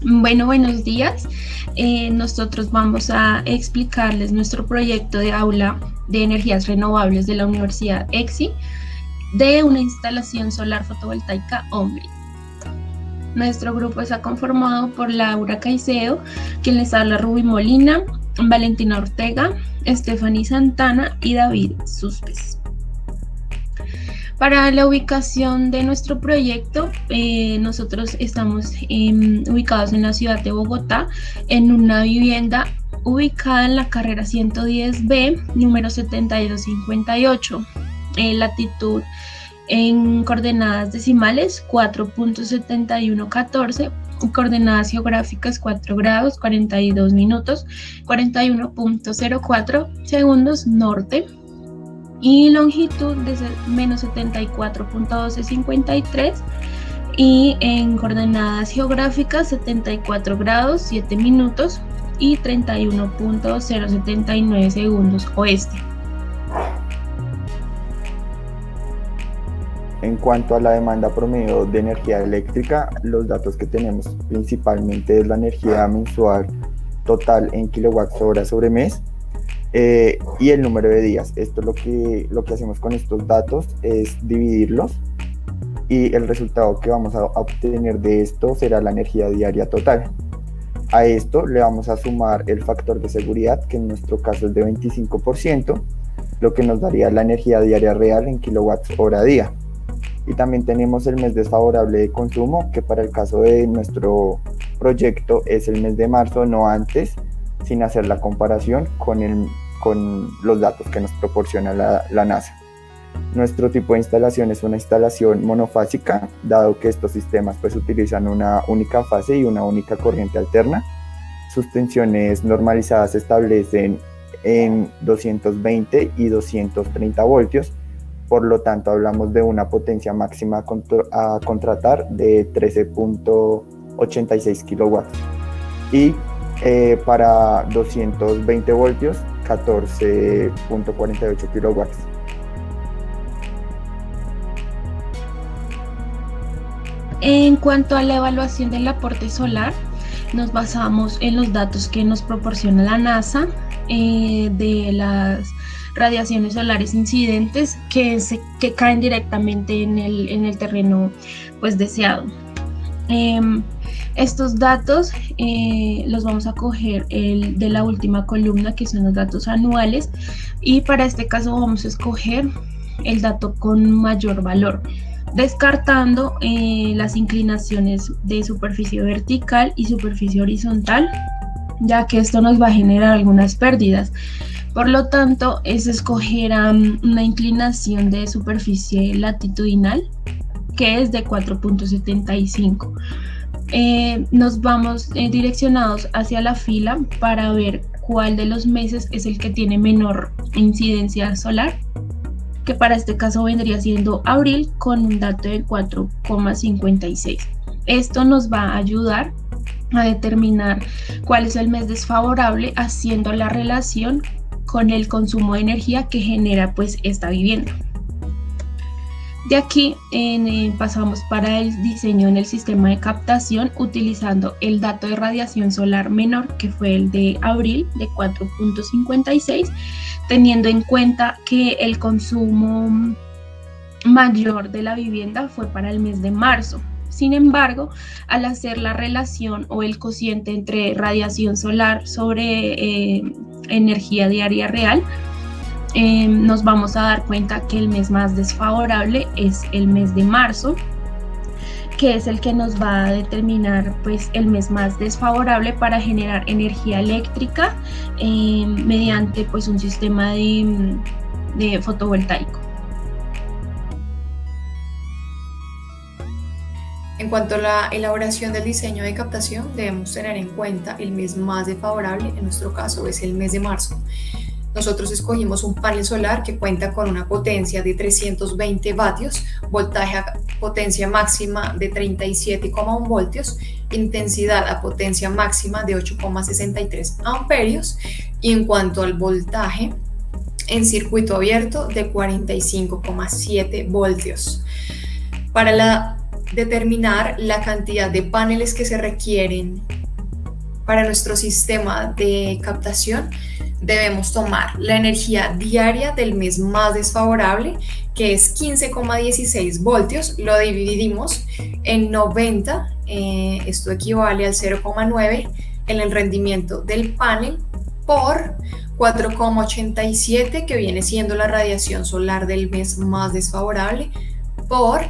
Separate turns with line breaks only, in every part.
Bueno, buenos días. Nosotros vamos a explicarles nuestro proyecto de aula de energías renovables de la Universidad EXI de una instalación solar fotovoltaica on-grid. Nuestro grupo está conformado por Laura Caicedo, quien les habla, Rubí Molina, Valentina Ortega, Stephanie Santana y David Suspes. Para la ubicación de nuestro proyecto, nosotros estamos ubicados en la ciudad de Bogotá, en una vivienda ubicada en la carrera 110B, número 7258, latitud en coordenadas decimales 4.7114, coordenadas geográficas 4 grados 42 minutos 41.04 segundos norte, y longitud de menos 74.1253 y en coordenadas geográficas 74 grados 7 minutos y 31.079 segundos oeste.
En cuanto a la demanda promedio de energía eléctrica, los datos que tenemos principalmente es la energía mensual total en kilowatts hora sobre mes, y el número de días. Esto lo que hacemos con estos datos es dividirlos y el resultado que vamos a obtener de esto será la energía diaria total. A esto le vamos a sumar el factor de seguridad, que en nuestro caso es de 25%, lo que nos daría la energía diaria real en kilowatts hora día. Y también tenemos el mes desfavorable de consumo, que para el caso de nuestro proyecto es el mes de marzo, no antes, sin hacer la comparación con los datos que nos proporciona la NASA. Nuestro tipo de instalación es una instalación monofásica, dado que estos sistemas pues utilizan una única fase y una única corriente alterna. Sus tensiones normalizadas se establecen en 220 y 230 voltios, por lo tanto hablamos de una potencia máxima a contratar de 13.86 kilowatts. Y para 220 voltios, 14.48 kilowatts.
En cuanto a la evaluación del aporte solar, nos basamos en los datos que nos proporciona la NASA de las radiaciones solares incidentes que caen directamente en el terreno pues deseado. Estos datos los vamos a coger de la última columna, que son los datos anuales, y para este caso vamos a escoger el dato con mayor valor, descartando las inclinaciones de superficie vertical y superficie horizontal, ya que esto nos va a generar algunas pérdidas. Por lo tanto, se escogerá una inclinación de superficie latitudinal, que es de 4.75. Nos vamos direccionados hacia la fila para ver cuál de los meses es el que tiene menor incidencia solar, que para este caso vendría siendo abril, con un dato de 4.56. Esto nos va a ayudar a determinar cuál es el mes desfavorable, haciendo la relación con el consumo de energía que genera pues esta vivienda. De aquí pasamos para el diseño en el sistema de captación, utilizando el dato de radiación solar menor, que fue el de abril, de 4.56, teniendo en cuenta que el consumo mayor de la vivienda fue para el mes de marzo. Sin embargo, al hacer la relación o el cociente entre radiación solar sobre energía diaria real, nos vamos a dar cuenta que el mes más desfavorable es el mes de marzo, que es el que nos va a determinar pues el mes más desfavorable para generar energía eléctrica mediante pues un sistema de fotovoltaico.
En cuanto a la elaboración del diseño de captación, debemos tener en cuenta el mes más desfavorable, en nuestro caso es el mes de marzo. Nosotros escogimos un panel solar que cuenta con una potencia de 320 vatios, voltaje a potencia máxima de 37,1 voltios, intensidad a potencia máxima de 8,63 amperios, y en cuanto al voltaje, en circuito abierto de 45,7 voltios. Para la determinar la cantidad de paneles que se requieren para nuestro sistema de captación, debemos tomar la energía diaria del mes más desfavorable, que es 15,16 voltios, lo dividimos en 90, esto equivale al 0,9 en el rendimiento del panel, por 4,87, que viene siendo la radiación solar del mes más desfavorable, por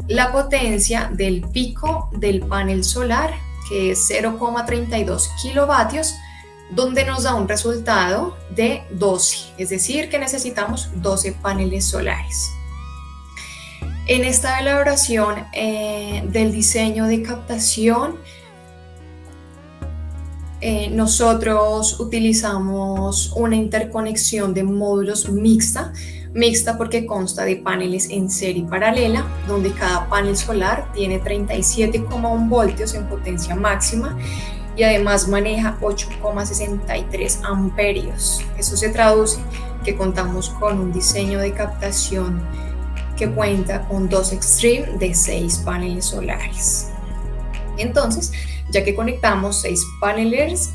la potencia del pico del panel solar, que es 0,32 kilovatios, donde nos da un resultado de 12, es decir, que necesitamos 12 paneles solares. En esta elaboración del diseño de captación, nosotros utilizamos una interconexión de módulos mixta porque consta de paneles en serie paralela, donde cada panel solar tiene 37,1 voltios en potencia máxima y además maneja 8,63 amperios. Eso se traduce que contamos con un diseño de captación que cuenta con 2 extreme de 6 paneles solares. Entonces, ya que conectamos 6 paneles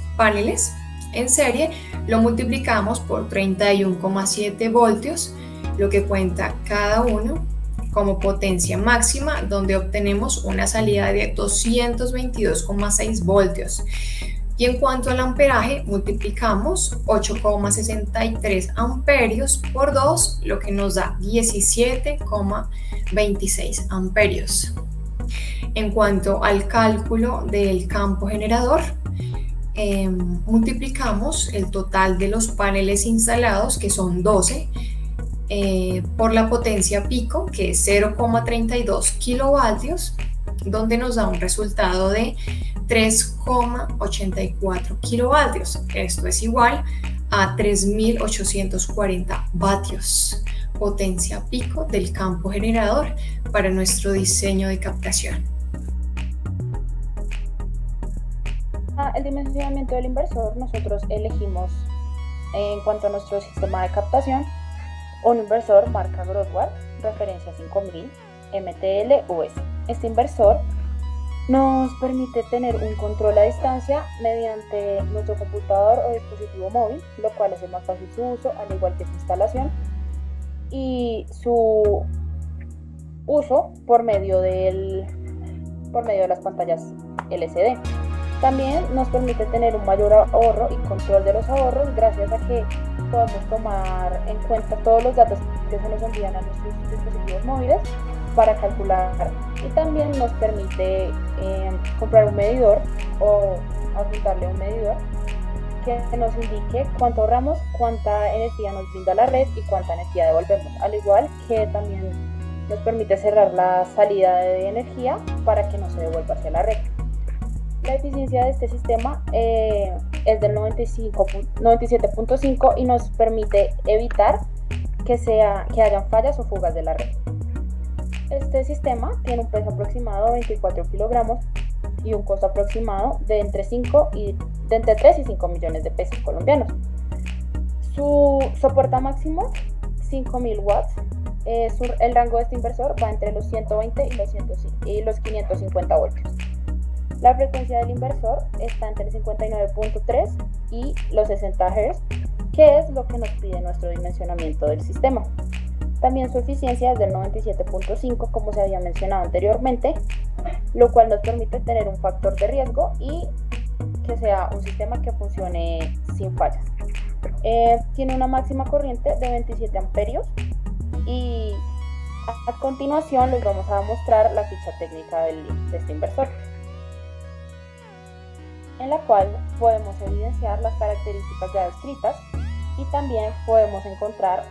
en serie, lo multiplicamos por 31,7 voltios, lo que cuenta cada uno como potencia máxima, donde obtenemos una salida de 222,6 voltios. Y en cuanto al amperaje, multiplicamos 8,63 amperios por 2, lo que nos da 17,26 amperios. En cuanto al cálculo del campo generador, multiplicamos el total de los paneles instalados, que son 12, por la potencia pico, que es 0,32 kilovatios, donde nos da un resultado de 3,84 kilovatios. Esto es igual a 3.840 vatios, potencia pico del campo generador para nuestro diseño de captación.
El dimensionamiento del inversor, nosotros elegimos, en cuanto a nuestro sistema de captación, un inversor marca Grosswald, referencia 5000 MTL-US. Este inversor nos permite tener un control a distancia mediante nuestro computador o dispositivo móvil, lo cual hace más fácil su uso, al igual que su instalación y su uso por medio de las pantallas LCD. También nos permite tener un mayor ahorro y control de los ahorros, gracias a que podemos tomar en cuenta todos los datos que se nos envían a nuestros dispositivos móviles para calcular, y también nos permite comprar un medidor o adjuntarle un medidor que nos indique cuánto ahorramos, cuánta energía nos brinda la red y cuánta energía devolvemos, al igual que también nos permite cerrar la salida de energía para que no se devuelva hacia la red. La eficiencia de este sistema es del 97.5 y nos permite evitar que hayan fallas o fugas de la red. Este sistema tiene un peso aproximado de 24 kilogramos y un costo aproximado de entre 3 y 5 millones de pesos colombianos. Su soporta máximo 5000 watts. El rango de este inversor va entre los 120 y los 550 voltios. La frecuencia del inversor está entre el 59.3 y los 60 Hz, que es lo que nos pide nuestro dimensionamiento del sistema. También su eficiencia es del 97.5, como se había mencionado anteriormente, lo cual nos permite tener un factor de riesgo y que sea un sistema que funcione sin fallas. Tiene una máxima corriente de 27 amperios y a continuación les vamos a mostrar la ficha técnica de este inversor, en la cual podemos evidenciar las características ya descritas y también podemos encontrar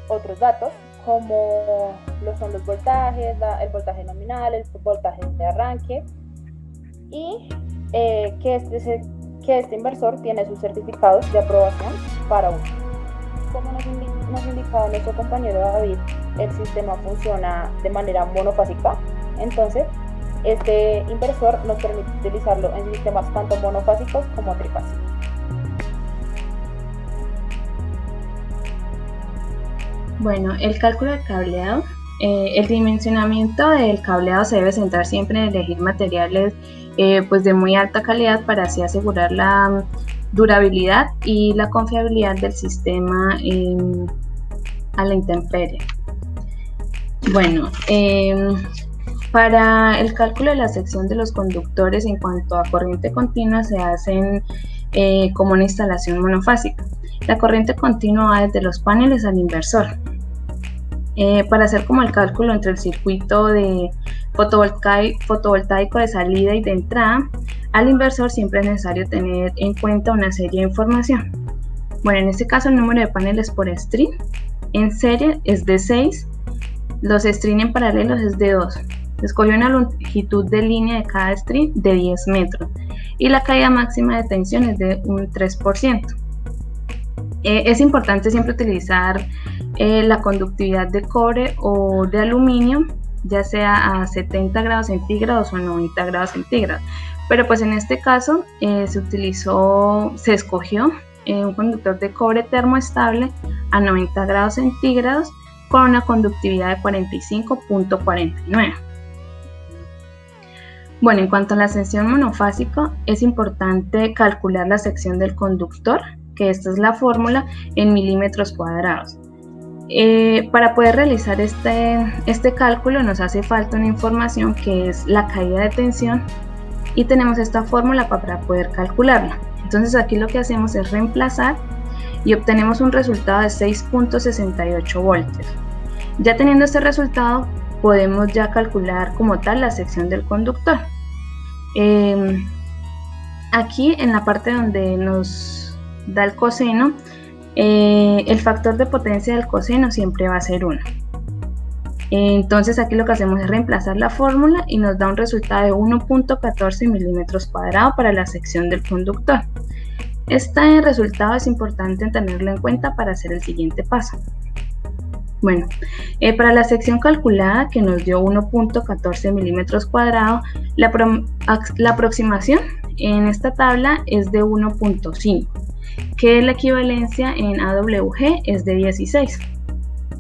otros datos como lo son los voltajes, el voltaje nominal, el voltaje de arranque y que este inversor tiene sus certificados de aprobación para uso. Como nos indicaba nuestro compañero David, el sistema funciona de manera monofásica, entonces este inversor nos permite utilizarlo en sistemas tanto monofásicos como trifásicos.
Bueno, el cálculo de cableado El dimensionamiento del cableado se debe centrar siempre en elegir materiales pues de muy alta calidad para así asegurar la durabilidad y la confiabilidad del sistema a la intemperie. Bueno, para el cálculo de la sección de los conductores en cuanto a corriente continua se hacen como una instalación monofásica. La corriente continua va desde los paneles al inversor. Para hacer como el cálculo entre el circuito de fotovoltaico de salida y de entrada al inversor, siempre es necesario tener en cuenta una serie de información. Bueno, en este caso el número de paneles por string en serie es de 6, los string en paralelos es de 2. Se escogió una longitud de línea de cada string de 10 metros y la caída máxima de tensión es de un 3%. Es importante siempre utilizar la conductividad de cobre o de aluminio, ya sea a 70 grados centígrados o 90 grados centígrados. Pero pues en este caso se escogió un conductor de cobre termoestable a 90 grados centígrados con una conductividad de 45.49. Bueno, en cuanto a la sección monofásica, es importante calcular la sección del conductor, que esta es la fórmula en milímetros cuadrados. Para poder realizar este cálculo nos hace falta una información que es la caída de tensión y tenemos esta fórmula para poder calcularla. Entonces aquí lo que hacemos es reemplazar y obtenemos un resultado de 6.68 voltios. Ya teniendo este resultado podemos ya calcular como tal la sección del conductor. Aquí en la parte donde nos da el coseno, el factor de potencia del coseno siempre va a ser 1. Entonces aquí lo que hacemos es reemplazar la fórmula y nos da un resultado de 1.14 milímetros cuadrados para la sección del conductor. Este resultado es importante tenerlo en cuenta para hacer el siguiente paso. Bueno, para la sección calculada que nos dio 1.14 milímetros cuadrados, la aproximación en esta tabla es de 1.5, que la equivalencia en AWG es de 16.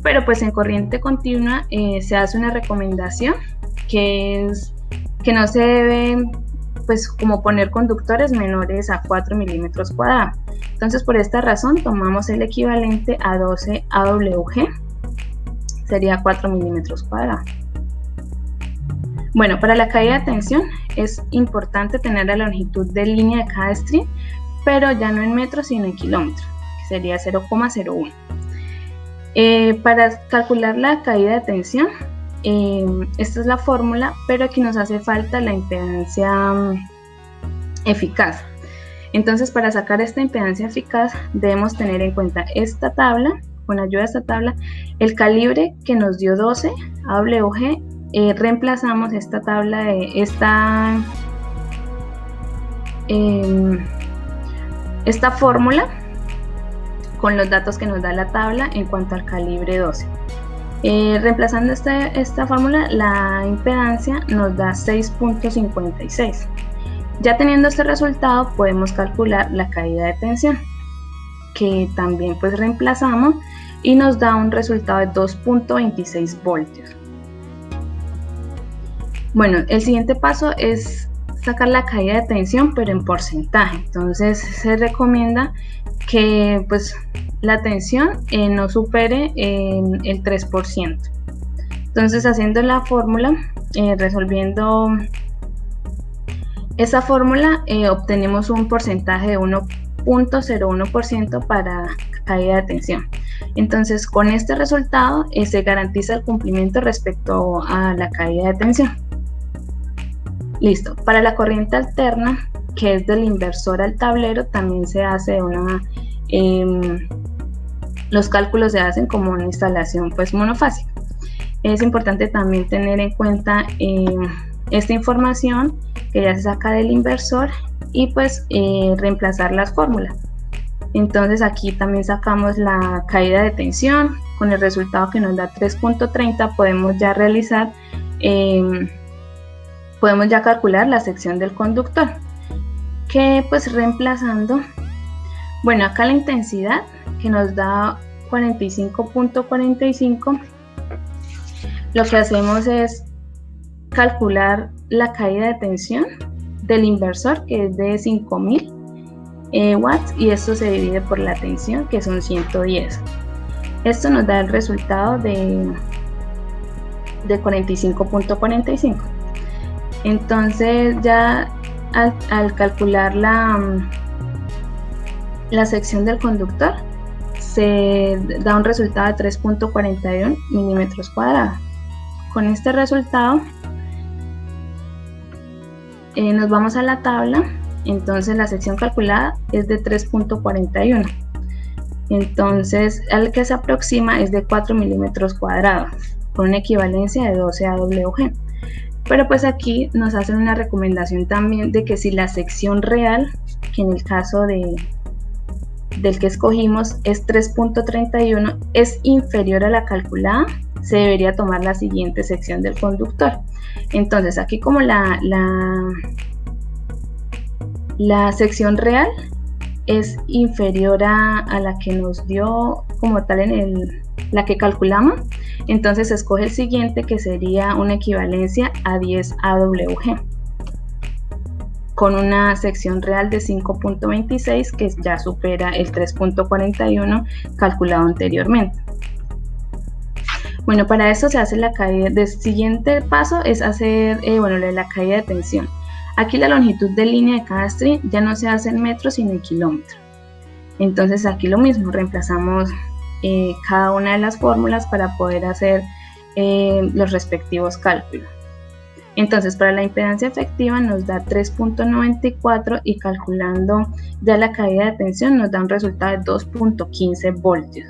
Pero pues en corriente continua se hace una recomendación que es que no se debe pues como poner conductores menores a 4 milímetros cuadrados. Entonces por esta razón tomamos el equivalente a 12 AWG, sería 4 milímetros cuadrados. Bueno, para la caída de tensión es importante tener la longitud de línea de cada string, pero ya no en metros sino en kilómetros, que sería 0,01. Para calcular la caída de tensión, esta es la fórmula, pero aquí nos hace falta la impedancia eficaz. Entonces, para sacar esta impedancia eficaz, debemos tener en cuenta esta tabla. Con ayuda de esta tabla, el calibre que nos dio 12 AWG, reemplazamos esta tabla de esta fórmula con los datos que nos da la tabla en cuanto al calibre 12. Reemplazando esta fórmula, la impedancia nos da 6.56. Ya teniendo este resultado, podemos calcular la caída de tensión, que también pues reemplazamos y nos da un resultado de 2.26 voltios. Bueno, el siguiente paso es sacar la caída de tensión, pero en porcentaje. Entonces se recomienda que pues la tensión no supere el 3%. Entonces, haciendo la fórmula, resolviendo esa fórmula, obtenemos un porcentaje de 1.01% para caída de tensión. Entonces, con este resultado se garantiza el cumplimiento respecto a la caída de tensión. Listo. Para la corriente alterna, que es del inversor al tablero, también se hace los cálculos se hacen como una instalación pues monofásica. Es importante también tener en cuenta esta información que ya se saca del inversor y pues reemplazar las fórmulas. Entonces aquí también sacamos la caída de tensión. Con el resultado que nos da 3.30 podemos ya realizar podemos ya calcular la sección del conductor, que pues reemplazando, bueno, acá la intensidad que nos da 45.45, lo que hacemos es calcular la caída de tensión del inversor, que es de 5000 watts, y esto se divide por la tensión, que son 110. Esto nos da el resultado de 45.45. Entonces ya al calcular la sección del conductor, se da un resultado de 3.41 milímetros cuadrados. Con este resultado nos vamos a la tabla. Entonces la sección calculada es de 3.41. Entonces al que se aproxima es de 4 milímetros cuadrados, con una equivalencia de 12 AWG. Pero pues aquí nos hacen una recomendación también de que si la sección real, que en el caso del que escogimos es 3.31, es inferior a la calculada, se debería tomar la siguiente sección del conductor. Entonces aquí, como la sección real es inferior a la que nos dio como tal en la que calculamos, entonces se escoge el siguiente, que sería una equivalencia a 10 AWG, con una sección real de 5.26, que ya supera el 3.41 calculado anteriormente. Bueno, para esto se hace la caída. El siguiente paso es hacer la caída de tensión. Aquí la longitud de línea de cada string ya no se hace en metros, sino en kilómetros. Entonces aquí lo mismo, reemplazamos cada una de las fórmulas para poder hacer los respectivos cálculos. Entonces para la impedancia efectiva nos da 3.94 y calculando ya la caída de tensión nos da un resultado de 2.15 voltios.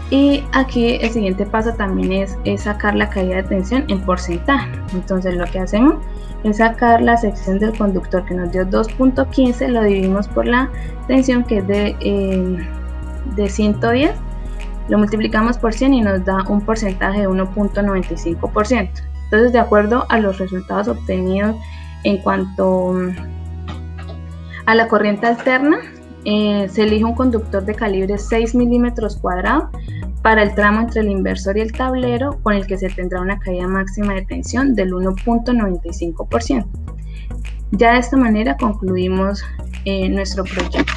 Y aquí el siguiente paso también es sacar la caída de tensión en porcentaje. Entonces lo que hacemos es sacar la sección del conductor que nos dio 2.15, lo dividimos por la tensión, que es de 110, lo multiplicamos por 100 y nos da un porcentaje de 1.95%. Entonces, de acuerdo a los resultados obtenidos en cuanto a la corriente alterna, se elige un conductor de calibre 6 milímetros cuadrados para el tramo entre el inversor y el tablero, con el que se tendrá una caída máxima de tensión del 1.95%. Ya de esta manera concluimos nuestro proyecto.